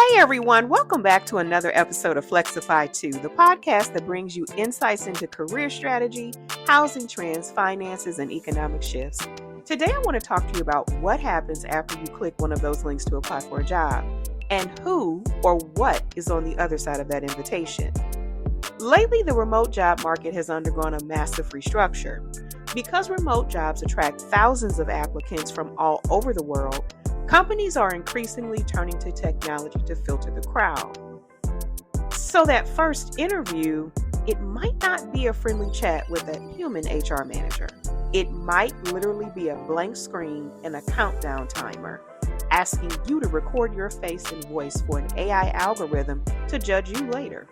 Hey everyone, welcome back to another episode of Flexify 2, the podcast that brings you insights into career strategy, housing trends, finances, and economic shifts. Today I want to talk to you about what happens after you click one of those links to apply for a job, and who or what is on the other side of that invitation. Lately, the remote job market has undergone a massive restructure. Because remote jobs attract thousands of applicants from all over the world, companies are increasingly turning to technology to filter the crowd. So that first interview, it might not be a friendly chat with a human HR manager. It might literally be a blank screen and a countdown timer asking you to record your face and voice for an AI algorithm to judge you later.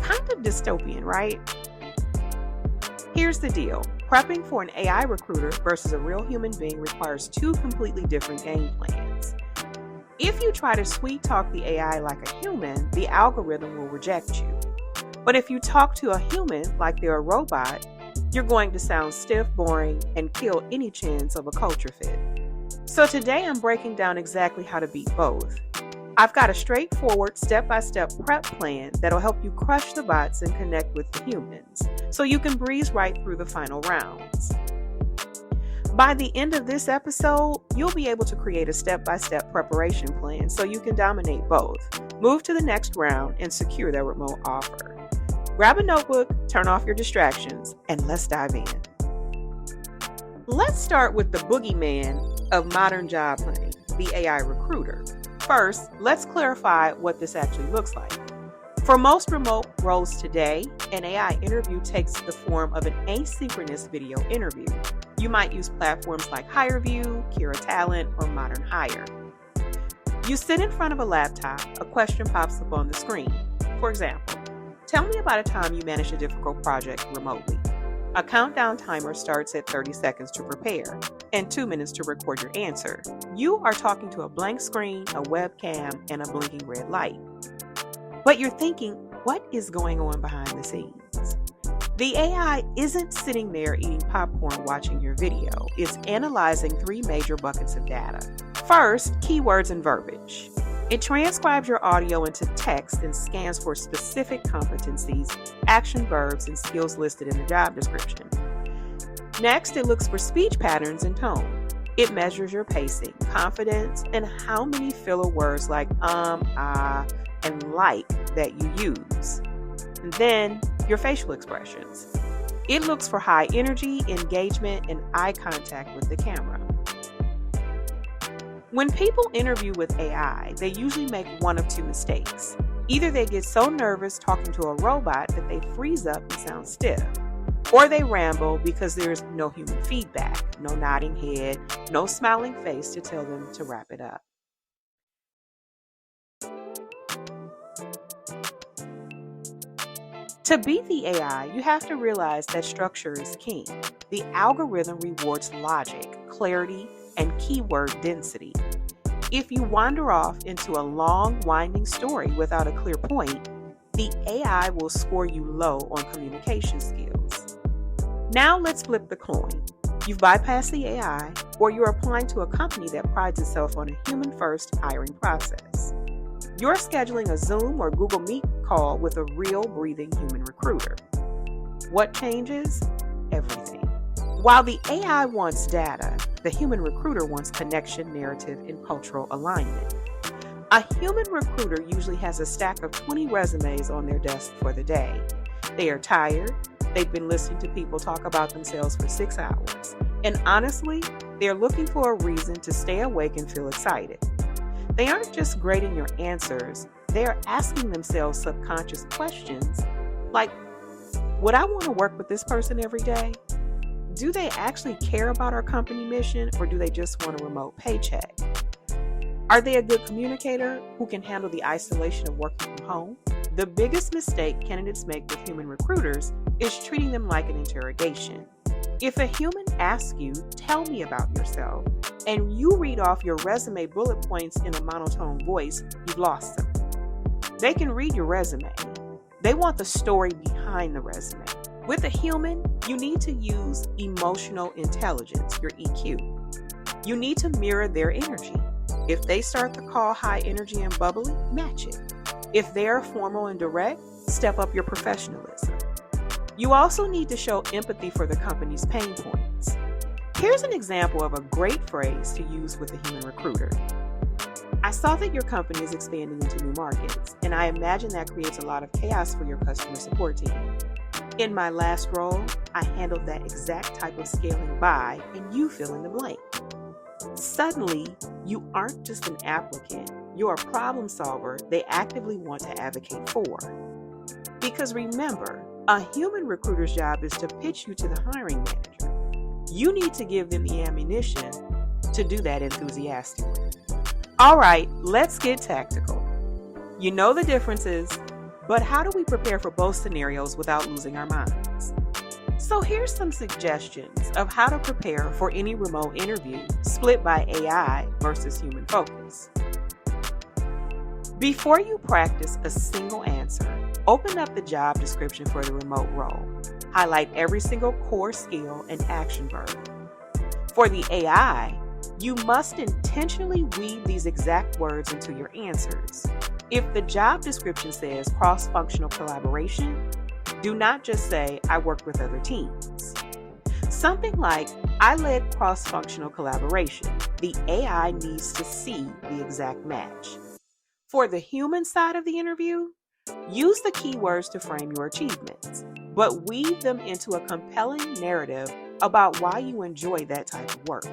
Kind of dystopian, right? Here's the deal. Prepping for an AI recruiter versus a real human being requires two completely different game plans. If you try to sweet talk the AI like a human, the algorithm will reject you. But if you talk to a human like they're a robot, you're going to sound stiff, boring, and kill any chance of a culture fit. So today I'm breaking down exactly how to beat both. I've got a straightforward step-by-step prep plan that'll help you crush the bots and connect with the humans, so you can breeze right through the final rounds. By the end of this episode, you'll be able to create a step-by-step preparation plan so you can dominate both, move to the next round, and secure that remote offer. Grab a notebook, turn off your distractions, and let's dive in. Let's start with the boogeyman of modern job hunting, the AI recruiter. First, let's clarify what this actually looks like. For most remote roles today, an AI interview takes the form of an asynchronous video interview. You might use platforms like HireVue, Kira Talent, or Modern Hire. You sit in front of a laptop, a question pops up on the screen. For example, tell me about a time you managed a difficult project remotely. A countdown timer starts at 30 seconds to prepare and 2 minutes to record your answer. You are talking to a blank screen, a webcam, and a blinking red light. But you're thinking, what is going on behind the scenes? The AI isn't sitting there eating popcorn watching your video. It's analyzing three major buckets of data. First, keywords and verbiage. It transcribes your audio into text and scans for specific competencies, action verbs, and skills listed in the job description. Next, it looks for speech patterns and tone. It measures your pacing, confidence, and how many filler words like and like that you use. And then, your facial expressions. It looks for high energy, engagement, and eye contact with the camera. When people interview with AI, they usually make one of two mistakes. Either they get so nervous talking to a robot that they freeze up and sound stiff, or they ramble because there's no human feedback, no nodding head, no smiling face to tell them to wrap it up. To beat the AI, you have to realize that structure is king. The algorithm rewards logic, clarity, and keyword density. If you wander off into a long, winding story without a clear point, the AI will score you low on communication skills. Now let's flip the coin. You've bypassed the AI, or you're applying to a company that prides itself on a human-first hiring process. You're scheduling a Zoom or Google Meet call with a real, breathing human recruiter. What changes? Everything. While the AI wants data, the human recruiter wants connection, narrative, and cultural alignment. A human recruiter usually has a stack of 20 resumes on their desk for the day. They are tired, they've been listening to people talk about themselves for 6 hours, and honestly, they're looking for a reason to stay awake and feel excited. They aren't just grading your answers, they are asking themselves subconscious questions like, would I want to work with this person every day? Do they actually care about our company mission, or do they just want a remote paycheck? Are they a good communicator who can handle the isolation of working from home? The biggest mistake candidates make with human recruiters is treating them like an interrogation. If a human asks you, tell me about yourself, and you read off your resume bullet points in a monotone voice, you've lost them. They can read your resume. They want the story behind the resume. With a human, you need to use emotional intelligence, your EQ. You need to mirror their energy. If they start the call high energy and bubbly, match it. If they're formal and direct, step up your professionalism. You also need to show empathy for the company's pain points. Here's an example of a great phrase to use with a human recruiter. I saw that your company is expanding into new markets, and I imagine that creates a lot of chaos for your customer support team. In my last role, I handled that exact type of scaling by, and you fill in the blank. Suddenly, you aren't just an applicant, you're a problem solver they actively want to advocate for. Because remember, a human recruiter's job is to pitch you to the hiring manager. You need to give them the ammunition to do that enthusiastically. All right, let's get tactical. You know the differences, but how do we prepare for both scenarios without losing our minds? So here's some suggestions of how to prepare for any remote interview split by AI versus human focus. Before you practice a single answer, open up the job description for the remote role. Highlight every single core skill and action verb. For the AI, you must intentionally weave these exact words into your answers. If the job description says cross-functional collaboration, do not just say, I work with other teams. Something like, I led cross-functional collaboration. The AI needs to see the exact match. For the human side of the interview, use the keywords to frame your achievements, but weave them into a compelling narrative about why you enjoy that type of work.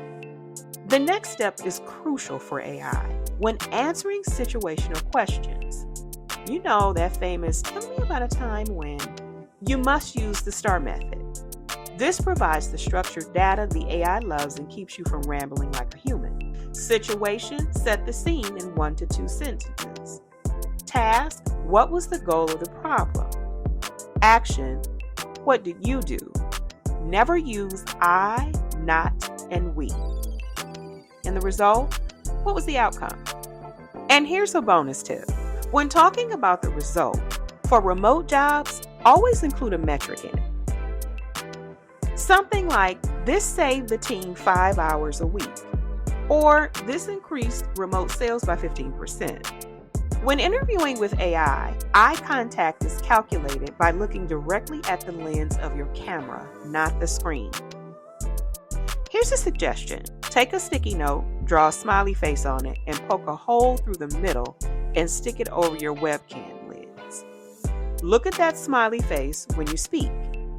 The next step is crucial for AI. When answering situational questions, you know that famous, tell me about a time when, you must use the STAR method. This provides the structured data the AI loves and keeps you from rambling like a human. Situation, set the scene in 1 to 2 sentences. Task, what was the goal of the problem? Action, what did you do? Never use I, not, and we. And the result? What was the outcome? And here's a bonus tip. When talking about the result, for remote jobs, always include a metric in it. Something like, this saved the team 5 hours a week, or this increased remote sales by 15%. When interviewing with AI, eye contact is calculated by looking directly at the lens of your camera, not the screen. Here's a suggestion. Take a sticky note, draw a smiley face on it, and poke a hole through the middle and stick it over your webcam lens. Look at that smiley face when you speak.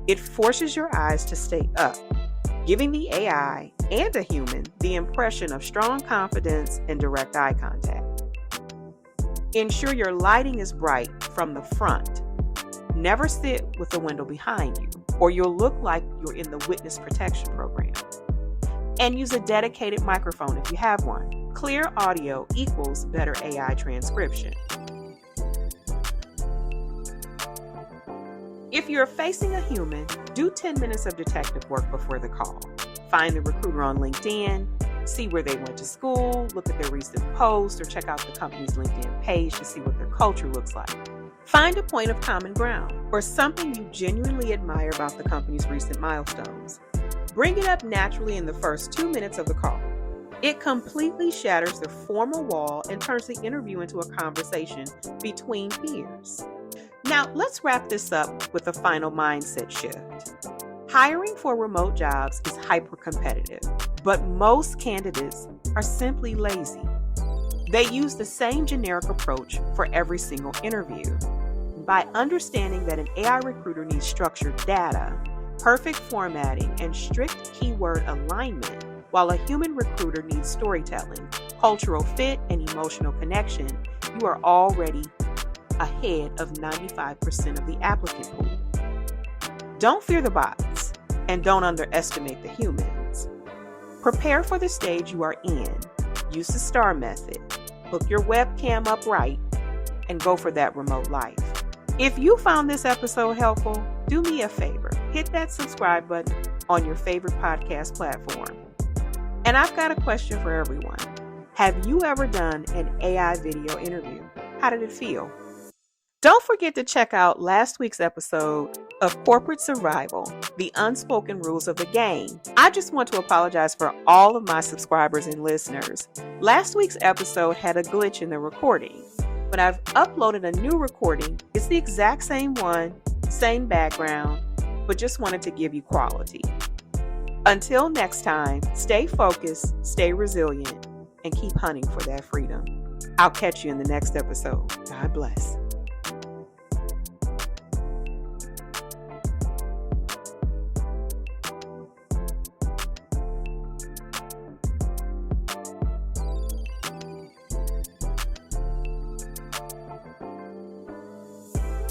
It forces your eyes to stay up, giving the AI and a human the impression of strong confidence and direct eye contact. Ensure your lighting is bright from the front. Never sit with the window behind you, or you'll look like you're in the witness protection program. And use a dedicated microphone if you have one. Clear audio equals better AI transcription. If you're facing a human, do 10 minutes of detective work before the call. Find the recruiter on LinkedIn, see where they went to school, look at their recent posts, or check out the company's LinkedIn page to see what their culture looks like. Find a point of common ground or something you genuinely admire about the company's recent milestones. Bring it up naturally in the first 2 minutes of the call. It completely shatters the formal wall and turns the interview into a conversation between peers. Now, let's wrap this up with a final mindset shift. Hiring for remote jobs is hyper-competitive, but most candidates are simply lazy. They use the same generic approach for every single interview. By understanding that an AI recruiter needs structured data, perfect formatting, and strict keyword alignment, while a human recruiter needs storytelling, cultural fit, and emotional connection, you are already ahead of 95% of the applicant pool. Don't fear the bots, and don't underestimate the humans. Prepare for the stage you are in. Use the STAR method. Hook your webcam up right, and go for that remote life. If you found this episode helpful, do me a favor. Hit that subscribe button on your favorite podcast platform. And I've got a question for everyone. Have you ever done an AI video interview? How did it feel? Don't forget to check out last week's episode of Corporate Survival, the unspoken rules of the game. I just want to apologize for all of my subscribers and listeners. Last week's episode had a glitch in the recording, but I've uploaded a new recording. It's the exact same one, same background, but just wanted to give you quality. Until next time, stay focused, stay resilient, and keep hunting for that freedom. I'll catch you in the next episode. God bless.